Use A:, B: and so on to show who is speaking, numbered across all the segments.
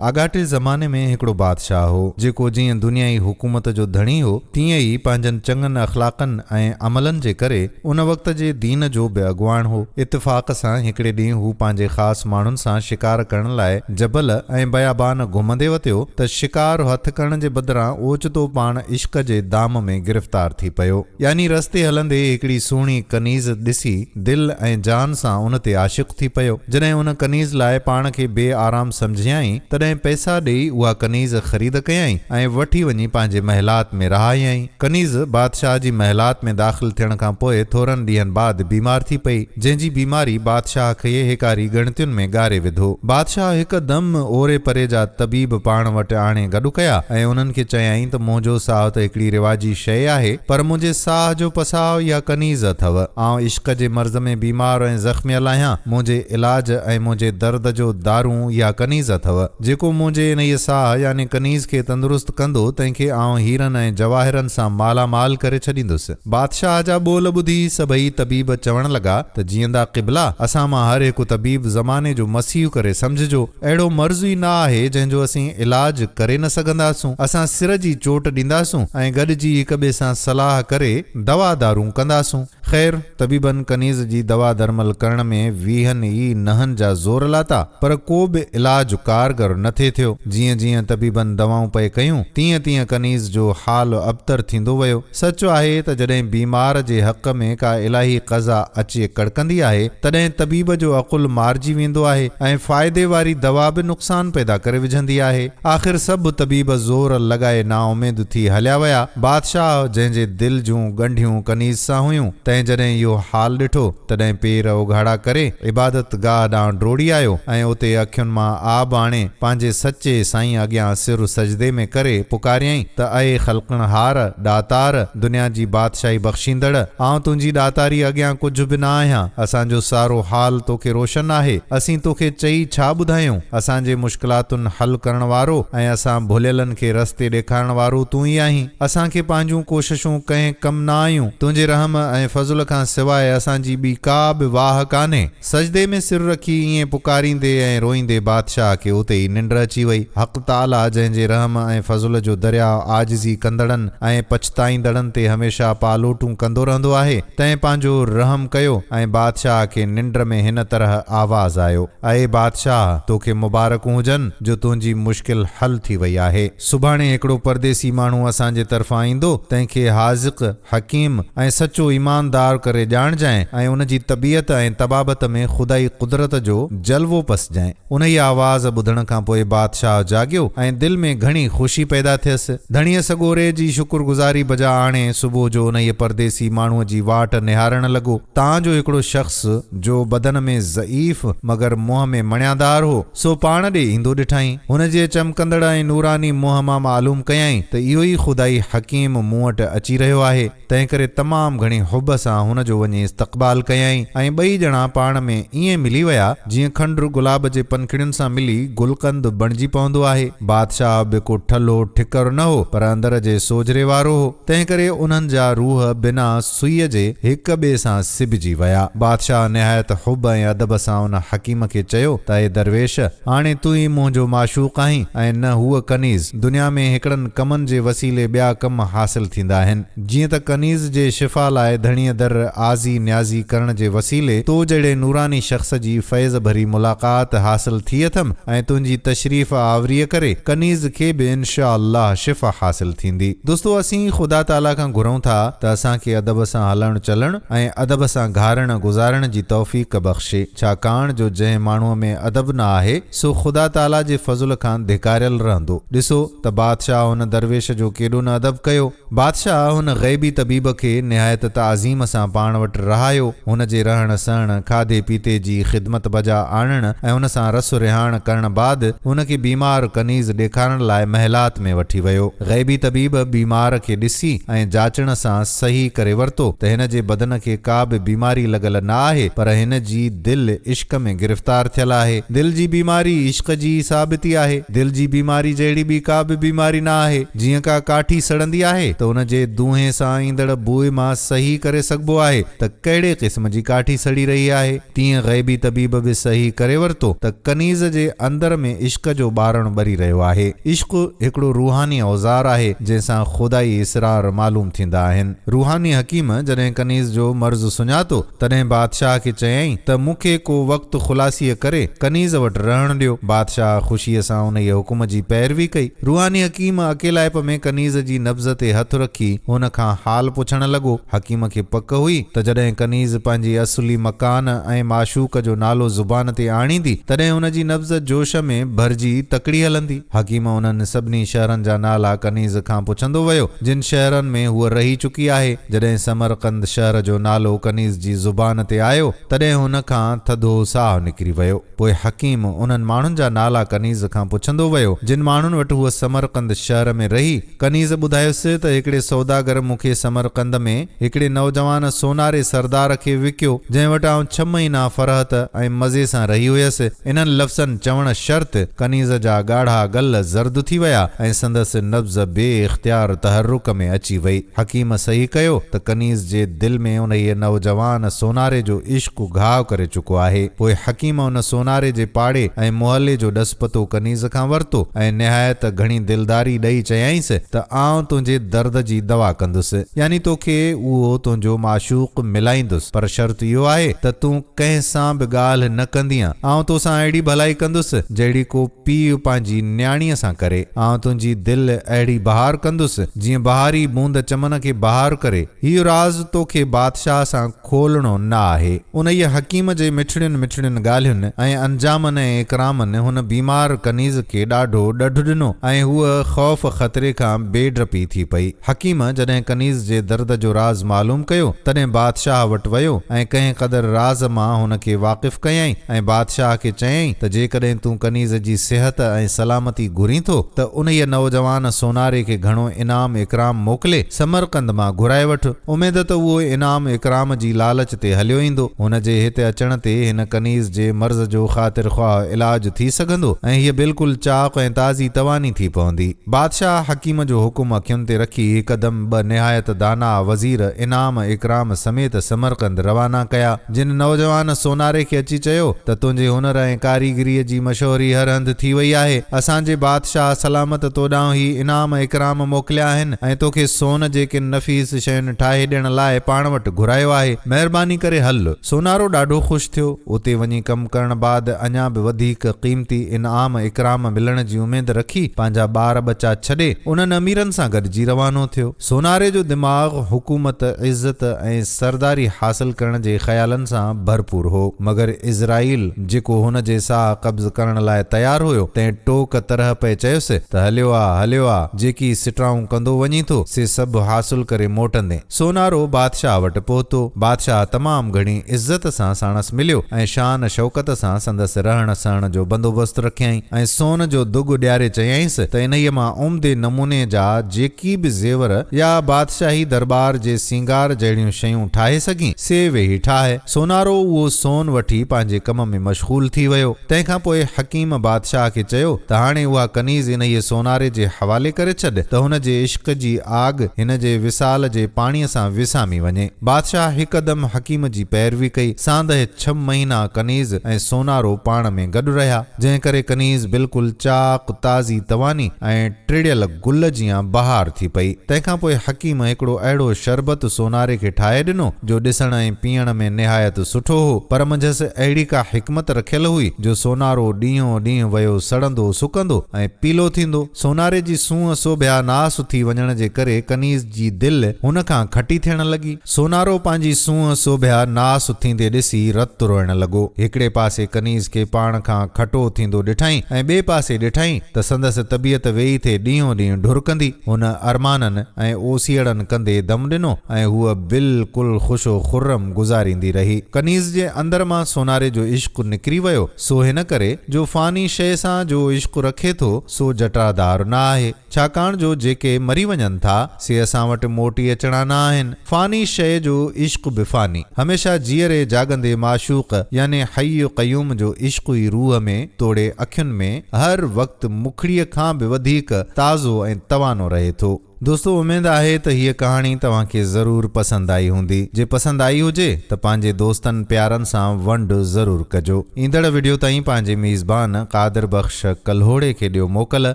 A: आगाटे ज़माने में हिकिड़ो बादशाह हो जेको जीअं दुनियाई हुकूमत जो धणी हो तीअं ई पंहिंजनि चङनि अख़लाक़नि ऐं अमलनि जे करे उन वक़्त जे दीन जो बि अॻुवाण हो। इत्तिफ़ाक़ सां हिकिड़े ॾींहुं हू पंहिंजे ख़ासि माण्हुनि सां शिकार करण लाइ जबल ऐं बयाबान घुमंदे वतियो त शिकार हथ करण जे बदिरां ओचितो पाण इश्क जे दाम में गिरफ़्तार थी पियो। यानी रस्ते हलंदे हिकिड़ी सुहिणी कनीज़ ॾिसी दिलि ऐं जान सां उन ते आशिक़ थी पियो। जॾहिं उन कनीज़ लाइ पाण खे बेआराम सम्झियाई तॾहिं पैसा ॾेई उहा कनीज़ ख़रीद कयई ऐं वठी वञी पंहिंजे महलात में रहायई। कनीज़ बादशाह जी महलात में दाख़िल थियण खां पोइ थोरनि ॾींहंनि बाद बीमार थी पई, जंहिंजी बीमारी बादशाह खे हिकारी ॻणतियुनि में ॻारे विधो। बादशाह हिकदमि ओरे परे जा तबीब पाण वटि आणे गॾु कया ऐं उन्हनि खे चयाईं त मुंहिंजो साह त हिकिड़ी रिवाजी शइ आहे, पर मुंहिंजे साह जो पसाव या कनीज़ अथव। आउं इश्क जे मर्ज़ में बीमार ऐं ज़ख़्मियल आहियां। मुंहिंजे इलाज ऐं मुंहिंजे दर्द जो दारू या कनीज़ अथव। जेको मुंहिंजे इन इहे साह यानी कनीज़ खे तंदुरुस्त कंदो तंहिंखे आउं हीरनि ऐं जवाहिरनि सां मालामाल करे छॾींदुसि। बादशाह जा ॿोल ॿुधी सभई तबीब चवण लॻा त जीअंदा क़िबला, असां मां हर हिकु तबीब ज़माने जो मसीह करे सम्झिजो। अहिड़ो मर्ज़ ई न आहे जंहिंजो असीं इलाज करे न सघंदासूं। असां सिर जी चोट ॾींदासूं ऐं गॾिजी हिक ॿिए सां सलाह करे दवा दारू कंदासूं। ख़ैर, तबीबनि कनीज़ जी दवा दरमल करण में 20 ई नहनि जा ज़ोर लाता, पर को बि इलाज कारगर न थिए थियो। जीअं जीअं तबीबनि दवाऊं पए कयूं तीअं तीअं कनीज़ जो हाल अबतर थींदो वियो। सच आहे त जॾहिं बीमार जे हक़ में का इलाही क़ज़ा अचे कड़कंदी आहे तॾहिं तबीब जो अक़ुल मारिजी वेंदो आहे ऐं फ़ाइदे वारी दवा बि नुक़सान पैदा करे विझंदी आहे। आख़िर सभु तबीब ज़ोर लॻाए नाउमेद थी हलिया विया। बादशाह जंहिंजे दिलि जूं ॻंढियूं कनीज़ सां हुयूं तंहिं जॾहिं इहो हाल ॾिठो तॾहिं पेर उघाड़ा करे इबादत गाह ॾांहुं डोड़ी आयो ऐं उते अखियुनि मां आब आणे पंहिंजे सचे साईं अॻियां सिर सजदे में करे पुकारियईं त अए ख़ल्क़नहार, ॾातार, दुनिया जी बादशाही बख़्शींदड़, आउं तुंहिंजी ॾातारी अॻियां कुझु बि न आहियां। असांजो सारो हाल तोखे रोशन आहे। असीं तोखे चई छा ॿुधायूं? असांजे मुश्किलातुनि हल करण वारो ऐं असां भुलियलनि खे रस्ते ॾेखारण वारो तूं ई आहीं। असांखे पंहिंजूं कोशिशूं कंहिं कम न आयूं। तुंहिंजे रहम ऐं फज़ुल खां सवाइ असांजी ॿी का बि वाह कान्हे। सजदे में सिर रखी ईअं पुकारींदे ऐं रोईंदे बादशाह खे उते ई निंड अची वई। हक़ ताला जंहिंजे रहम ऐं फज़ुल जो दरिया आजिज़ी कंदड़नि ऐं पछताईंदड़नि ते हमेशा पालोटूं कंदो रहंदो आहे, तंहिं पंहिंजो रहम कयो ऐं बादशाह खे निंड में हिन तरह आवाज़ आयो, अए बादशाह, तोखे मुबारकूं हुजनि जो तुंहिंजी मुश्किल हल थी वई आहे। सुभाणे हिकिड़ो परदेसी माण्हू असांजे तरफ़ां ईंदो, तंहिंखे हाज़िक़, हकीम ऐं सचो ईमानदार करे ॼाणजांइ ऐं उन जी तबियत ऐं तबाबत में ख़ुदाई कुदरत जो जलवो पसजांइ। उन ई आवाज़ ॿुधण खां पोइ बादशाह जाॻियो ऐं दिलि में घणी ख़ुशी पैदा थियसि। धणीअ सॻोरे जी शुक्रगुज़ारी बजा आणे सुबुह जो उन परदेसी माण्हूअ जी वाट निहारण लॻो। तव्हांजो हिकिड़ो शख़्स जो बदन में ज़ईफ़ मगर मुंहं में मणियादार हो, सो पाण ॾे ईंदो ॾिठाई। हुन जे चमकंदड़ ऐं नूरानी मुंहं मां मालूम कयई त इहो ई ख़ुदाई हकीम मूं वटि अची रहियो आहे। तंहिं करे तमामु घणी हुब सां हुन जो वञी इस्तक़बाल कयई ऐं ॿई ॼणा पाण में ईअं मिली विया जीअं खंडु गुलाब जे पनखिड़ियुनि सां मिली गुलकंद बणिजी पवंदो आहे। बादशाह बि को ठलो ठिकर न हो, पर अंदर जे सोजरे वारो हो। तंहिं करे उन्हनि जा रूह बिना सुईअ जे हिक ॿिए सां सिबजी विया। बादशाह निहायत हुब ऐं अदब सां उन हकीम खे चयो त ए दरवेश, हाणे तूं ई मुंहिंजो माशूक़ आहीं ऐं न हूअ कनीज़। दुनिया में हिकिड़नि कमनि जे वसीले ॿिया कम हासिल थींदा आहिनि। जीअं त कनीज़ जे शिफ़ा लाइ धणीअ दर आज़ी न्याज़ी करण जे वसीले तो जहिड़े नूरानी शख़्स जी फैज़ भरी मुलाक़ात हासिल थी अथमि ऐं तुंहिंजी तशरीफ़ आवरीअ करे कनीज़ खे बि इंशा अल्लाह शिफ़ा हासिल थींदी। दोस्तो, असीं ख़ुदा ताला खां घुरूं था त असांखे अदब सां हलण चलण ऐं अदब सां घारण गुज़ारण जी तौफ़ीक़ बख़्शे, छाकाणि जो जंहिं माण्हूअ में अदब न आहे सो ख़ुदा ताला जे फज़ुल खां धिकारियल रहंदो। ॾिसो त बादशाह हुन दरवेश जो केॾो न अदब कयो। बादशाह हुन ग़ैबी तबीब खे निहायत ताज़ीम सां पाण वटि रहायो। हुन जे रहण सहण, खाधे पीते जी ख़िदमत बजा आणण ऐं हुन सां रस रिहाण करण बाद हुन खे बीमार कनीज़ ॾेखारण लाइ महलात में वठी वियो। ग़ैबी तबीब बीमार खे ॾिसी ऐं जाचण सां सही करे वरितो त हिन जे बदन खे का बि बीमारी लॻल न आहे, पर हिन जी दिलि इश्क में गिरफ़्तार थियल आहे। दिलि जी बीमारी इश्क जी साबिती आहे। दिलि जी बीमारी जहिड़ी ॿी का बि बीमारी न आहे। जीअं का काठी सड़ंदी आहे त हुन जे दूंहें सां ईंदड़ बूए मां सही करे सघिबो आहे त कहिड़े क़िस्म जी काठी सड़ी रही आहे, तीअं ग़ैबी तबीब बि सही करे वरितो त कनीज़ जे अंदर में इश्क जो ॿारणु ॿरी रहियो आहे। इश्क हिकिड़ो रूहानी औज़ार आहे जंहिंसां ख़ुदाई इसरार मालूम थींदा आहिनि। रूहानी हकीम जॾहिं कनीज़ जो मर्ज़ सुञातो तॾहिं बादशाह खे चयईं त मूंखे को वक़्तु ख़ुलासीअ करे कनीज़ वटि रहणु ॾियो। बादशाह ख़ुशीअ सां उन जे हुकुम जी पैरवी कई। रूहानी हकीम अकेलाइप में कनीज़ जी नब्ज़ ते हथु रखी हुन खां हाल पुछणु लॻो। हकीम खे पक हुई त जॾहिं कनीज़ पंहिंजी असुली मकान ऐं माशूक जो नालो ज़ुबान ते आणींदी तॾहिं हुन जी नब्ज़ जोश में भरिजी तकड़ी हलंदी। हकीम उन्हनि सभिनी शहरनि जा नाला कनीज़ खां पुछंदो वियो जिन शहरनि में हूअ रही चुकी आहे। जॾहिं समरकंद शहर जो नालो कनीज़ जी ज़ुबान ते आयो तॾहिं हुन खां थधो साहु निकिरी वियो। पोइ हकीम उन्हनि माण्हुनि जा नाला कनीज़ खां पुछंदो वियो जिन माण्हुनि वटि हूअ समरकंद शहर में रही। कनीज़ ॿुधायोसि त हिकिड़े सौदागर मूंखे समरकंद में हिकिड़े नौजवान सोनारे सरदार खे विकियो जंहिं वटि आउं 6 महीना फरहत ऐं मज़े सां रही हुयसि। इन्हनि लफ़्ज़नि चवण शर्त कनीज़ जा ॻाढ़ा गल ज़र्द थी विया ऐं संदसि नब्ज़ बे इख़्तियार तहरुक में अची वई। हकीम सही कयो त कनीज़ जे दिलि में उन ये नौजवान सोनारे जो इश्क घाव करे चुको आहे। पोइ हकीम उन सोनारे जे पाड़े ऐं मुहले जो ॾसपतो कनीज़ खां वरितो ऐं निहायत घणी दिलदारी ॾेई चयाईंसि त आउं तुंहिंजे दर्द जी दवा कंदुसि, यानी तोखे उहो तुंहिंजो माशूक मिलाईंदुसि, पर शर्त इहो आहे त तूं कंहिं सां बि ॻाल्हि न कंदीअ। आउं तोसां अहिड़ी भलाई कंदुसि जहिड़ी को पीउ पंहिंजी न्याणीअ सां करे। आउं तुंहिंजी दिलि अहिड़ी बहार कंदुसि जीअं बहारी बूंद चमन खे बहार करे। हीउ राज़ तोखे बादशाह सां खोलणो न आहे। उन ये हकीम जे मिठड़ियुनि मिठड़ियुनि ॻाल्हियुनि ऐं अंजामनि ऐं इकरामनि हुन बीमार कनीज़ खे ॾाढो ॾढु ॾिनो ऐं हूअ ख़ौफ़ ख़तरे खां बेडपी थी पई। हकीम जॾहिं कनीज़ जे दर्द जो राज़ मालूम कयो तॾहिं बादशाह वटि वियो ऐं कंहिं क़दर राज़ मां हुन खे वाक़िफ़ कयईं ऐं बादशाह खे चयईं त जेकॾहिं तूं कनीज़ जी सिहत ऐं सलामती घुरीं थो त उन ये नौजवान सोनारे खे घणो इनाम इकराम मोकिले समरकंद मां घुराए वठि। उमेद त उहो इनाम इकराम जी लालच ते हलियो ईंदो। हुन जे हिते अचण ते हिन कनीज़ जे मर्ज़ जो ख़ातिर ख़्वाह इलाज थी सघंदो ऐं हीअ बिल्कुलु चाक़ ऐं ताज़ी तवानी थी पवंदी। बादशाह हकीम जो हुकुम अखियुनि ते रखी हिकदम 2 निहायत दाना वज़ीर इनाम इकराम समेत समरकंद रवाना कया। जिन नौजवान सोनारे खे अची चयो त तुंहिंजे हुनर ऐं कारीगरीअ जी मशहूरी हर हंधि थी वई आहे, असांजे बादशाह सलामत तोॾां ही इनाम इकराम मोकिलिया आहिनि ऐं तोखे सोन जे किन नफ़ीस शयुनि ठाहे ॾियण लाइ पाण वटि घुरायो आहे, महिरबानी करे हल। सोनारो ॾाढो ख़ुशि थियो। उते वञी कमु करण बाद अञा बि वधीक क़ीमती इनाम इकराम मिलण जी उमेद रखी पंहिंजा ॿार बचा छॾे उन्हनि अमीरनि सां गॾिजी रवानो थियो। सोनारे जो दिमाग़ हुकूमत, इज़त ऐं सरदारी हासिल करण जे ख़्यालनि सां भरपूर हो, मगर इज़राइल जेको हुन जे साह कब्ज़ करण लाइ तयार हुयो तंहिं टोक तरह पे चयोसि त हलियो आ जेकी सिटराऊं कंदो वञी थो से सभु हासिल करे मोटंदे। सोनारो बादशाह वटि पहुतो। बादशाह तमामु घणी इज़त सां साणसि मिलियो ऐं शान शौकत सां संदसि रहण सहण जो बंदोबस्तु रखियईं ऐं सोन जो दुग ॾियारे चयाईंसि त इन्हीअ मां उम्दे नमूने जा जेकी बि ज़ेवर या बादशाही दरबार जे सिंगार जहिड़ियूं शयूं ठाहे सघी से वेही ठाहे। सोनारो उहो सोन वठी पंहिंजे कम में मशगूल थी वियो। तंहिंखां पोइ हकीम बादशाह खे चयो त हाणे उहा कनीज़ इन्हीअ सोनारे जे हवाले करे छॾ त हुन जे इश्क जी आग हिन जे विसाल जे पाणीअ सां विसामी वञे। बादशाह हिकदम हकीम जी पैरवी कई। सांदहि 6 महीना कनीज़ ऐं सोनारो पाण में गॾु रहिया, जंहिं करे कनीज़ बिल्कुलु चाक ताज़ी तवानी ऐं टिड़ियल गुल जीअं बहार थी पई। तंहिंखां पोइ हकीम हिकिड़ो अहिड़ो शरबत सोनारे खे ठाहे ॾिनो जो ॾिसण ऐं पीअण में निहायत सुठो हो, पर मंझसि अहिड़ी का हिकमत रखियल हुई जो सोनारो ॾींहों ॾींहुं वियो सड़ंदो सुकंदो ऐं पीलो थींदो। सोनारे जी सूंहं सोभिया नास थी वञण जे करे कनीज़ जी दिलि हुन खां खटी थियण लॻी। सोनारो पंहिंजी सूंहं सोभिया नास थींदे ॾिसी रत रोइण लॻो। हिकिड़े पासे कनीज़ खे पाण खां खटो थींदो ॾिठाई ऐं ॿिए पासे ॾिठाई त संदसि तबियत वेई थे ॾींहों ॾींहुं ढुरकंदी। हुन अरमाननि ऐं ओसीड़नि कंदे दम ॾिनो ऐं हूअ बिल्कुलु ख़ुशो खुर्रम गुज़ारींदी रही। कनीज़ जे अंदर मां सोनारे जो इश्क निकिरी वियो, सो हिन करे जो फ़ानी शइ सां जो इश्क रखे थो सो जटादार न आहे, छाकाणि जो जेके मरी वञनि था से असां वटि मोटी अचणा न आहिनि। फ़ानी शइ जो इश्क बि फ़ानी। हमेशा जीअरे जागंदे माशूक यानी हय्य क़यूम जो इश्क ई रूह में तोड़े अखियुनि में हर वक़्तु मुखड़ीअ खां बि वधीक ताज़ो ऐं तवानो रहे थो। दोस्तों उम्मीद आहे त हीअ कहाणी तव्हांखे ज़रूर पसंद आई हूंदी। जे पसंद आई हुजे त पंहिंजे दोस्तनि प्यारनि सां वंड ज़रूर कजो। ईंदड़ वीडियो ताईं पंहिंजे मेज़बान कादिर बख़्श कल्होड़े खे ॾियो मोकल।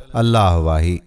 A: अल्लाह वाही।